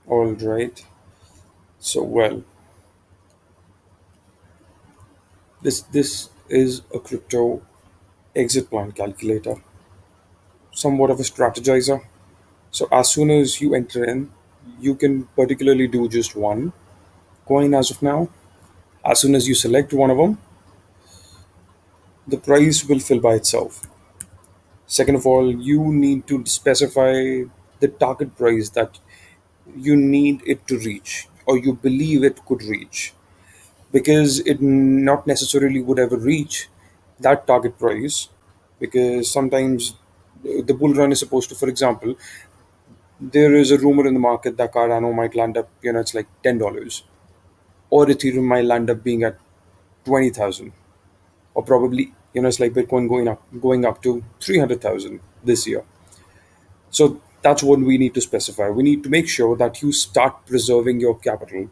All right. So well, this is a crypto exit plan calculator, somewhat of a strategizer. So as soon as you enter in, you can particularly do just one coin as of now. As soon as you select one of them, the price will fill by itself. Second of all, you need to specify the target price that you need it to reach or you believe it could reach, because it not necessarily would ever reach that target price, because sometimes the bull run is supposed to, for example, there is a rumor in the market that Cardano might land up, it's like $10, or Ethereum might land up being at 20,000, or probably, it's like Bitcoin going up to 300,000 this year. So that's what we need to specify. We need to make sure that you start preserving your capital,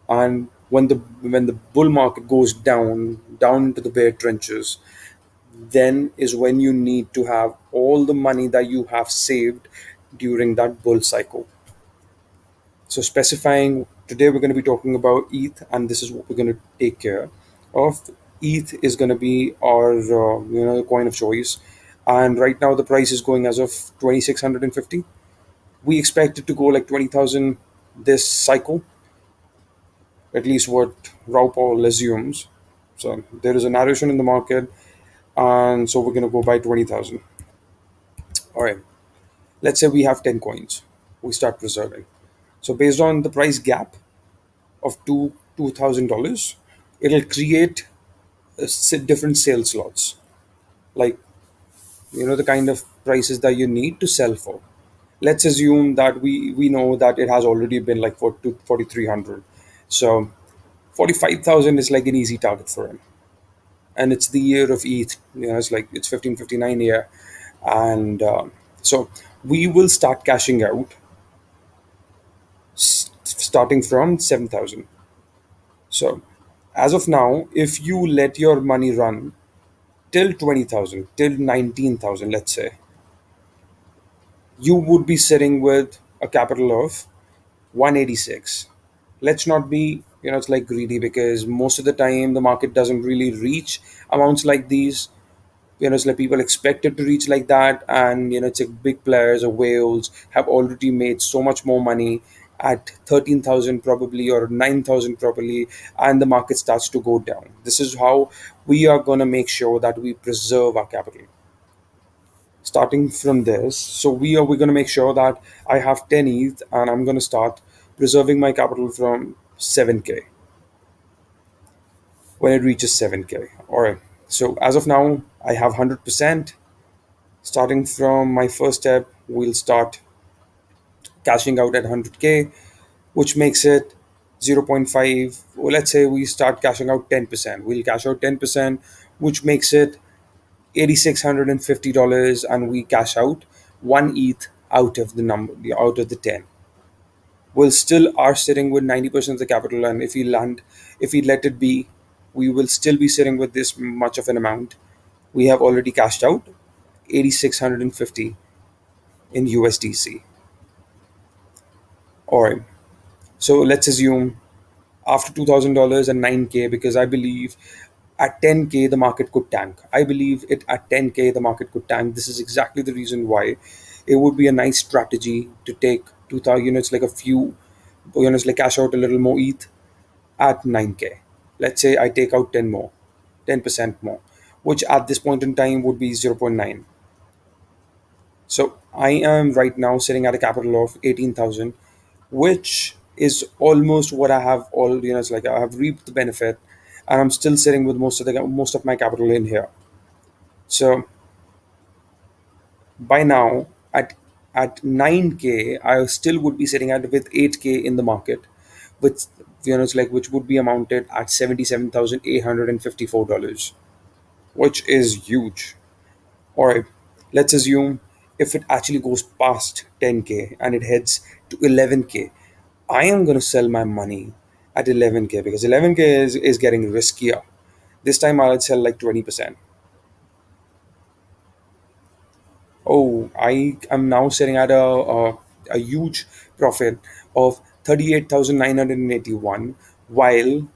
and when the bull market goes down into the bear trenches, then is when you need to have all the money that you have saved during that bull cycle. So specifying, today we're going to be talking about ETH, and this is what we're going to take care of. ETH is going to be our coin of choice, and right now the price is going as of 2,650. We expect it to go like 20,000 this cycle, at least what Raupol assumes. So there is a narration in the market, and so we're going to go by 20,000. All right. Let's say we have 10 coins. We start preserving. So based on the price gap of $2,000, it'll create different sales slots, like the kind of prices that you need to sell for. Let's assume that we know that it has already been like for 4,300. So 45,000 is like an easy target for him, and it's the year of ETH. It's like it's 1559 year, and so we will start cashing out starting from 7,000. So as of now, if you let your money run till 20,000, till 19,000, let's say, you would be sitting with a capital of 186. Let's not be, it's like greedy, because most of the time the market doesn't really reach amounts like these. It's like people expect it to reach like that, and it's like big players or whales have already made so much more money at 13,000 probably, or 9,000 probably, and the market starts to go down. This is how we are going to make sure that we preserve our capital starting from this. So we're going to make sure that I have 10 ETH, and I'm going to start preserving my capital from 7k when it reaches 7k. All right. So as of now, I have 100%. Starting from my first step, we'll start cashing out at 100k, which makes it zero point 0.5. Well, let's say we start cashing out 10%. We'll cash out 10%, which makes it $8,650, and we cash out one ETH out of the number, out of the 10. We'll still are sitting with 90% of the capital, and if we let it be, we will still be sitting with this much of an amount. We have already cashed out 8,650 in USDC. All right. So let's assume after $2,000 and 9k, because I believe at 10k the market could tank. I believe it at 10k the market could tank. This is exactly the reason why it would be a nice strategy to take 2,000 units, like a few units, like cash out a little more ETH at 9k. Let's say I take out 10 more, 10% more, which at this point in time would be zero point 0.9. So I am right now sitting at a capital of 18,000, which is almost what I have all, it's like I have reaped the benefit, and I'm still sitting with most of my capital in here. So by now at 9k, I still would be sitting at with 8k in the market, with it's like which would be amounted at $77,854, which is huge. All right, let's assume if it actually goes past 10k and it heads to 11k, I am going to sell my money at 11k, because 11k is getting riskier. This time I'll sell like 20%. Oh, I am now sitting at a a huge profit of 38,981, while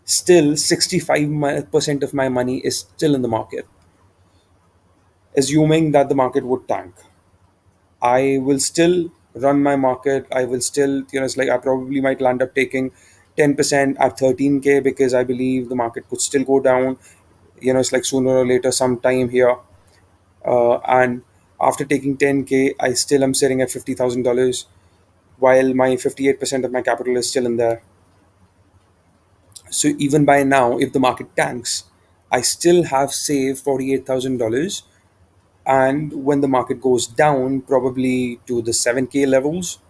still 65% of my money is still in the market, assuming that the market would tank. I will still run my market. I will still, it's like I probably might land up taking 10% at 13K because I believe the market could still go down. It's like sooner or later, sometime here. And after taking 10K, I still am sitting at $50,000 while my 58% of my capital is still in there. So even by now, if the market tanks, I still have saved $48,000. And when the market goes down, probably to the 7K levels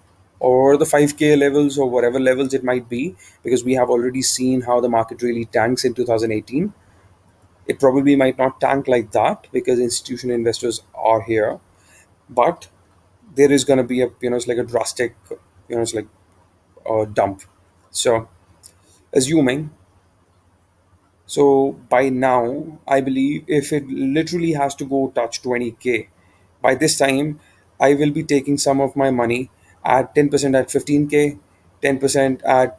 or the 5K levels or whatever levels it might be, because we have already seen how the market really tanks in 2018. It probably might not tank like that because institutional investors are here, but there is going to be a, it's like a drastic, it's like a dump. So assuming, so by now, I believe if it literally has to go touch 20K, by this time, I will be taking some of my money at 10% at 15K, 10% at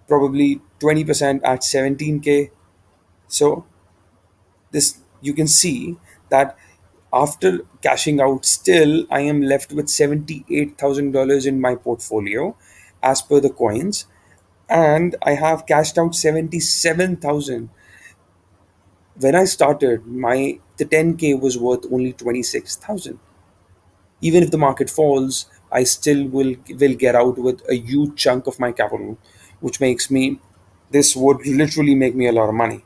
probably 20% at 17K. So this, you can see that after cashing out, still I am left with $78,000 in my portfolio as per the coins, and I have cashed out 77,000. When I started, my the 10K was worth only 26,000. Even if the market falls, I still will get out with a huge chunk of my capital, which makes me, this would literally make me a lot of money.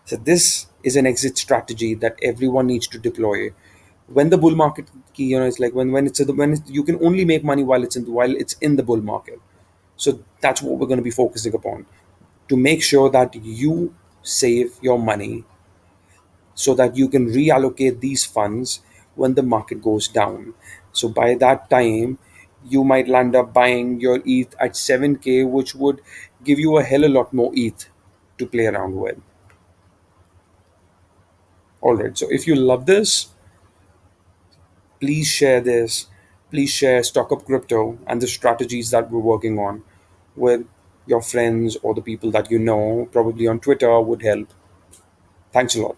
So this is an exit strategy that everyone needs to deploy. When the bull market, it's like when it's you can only make money while it's in the bull market. So that's what we're going to be focusing upon, to make sure that you save your money so that you can reallocate these funds when the market goes down. So by that time, you might land up buying your ETH at 7K, which would give you a hell of a lot more ETH to play around with. All right. So if you love this, please share this. Please share Stock Up Crypto and the strategies that we're working on with your friends or the people that you know, probably on Twitter would help. Thanks a lot.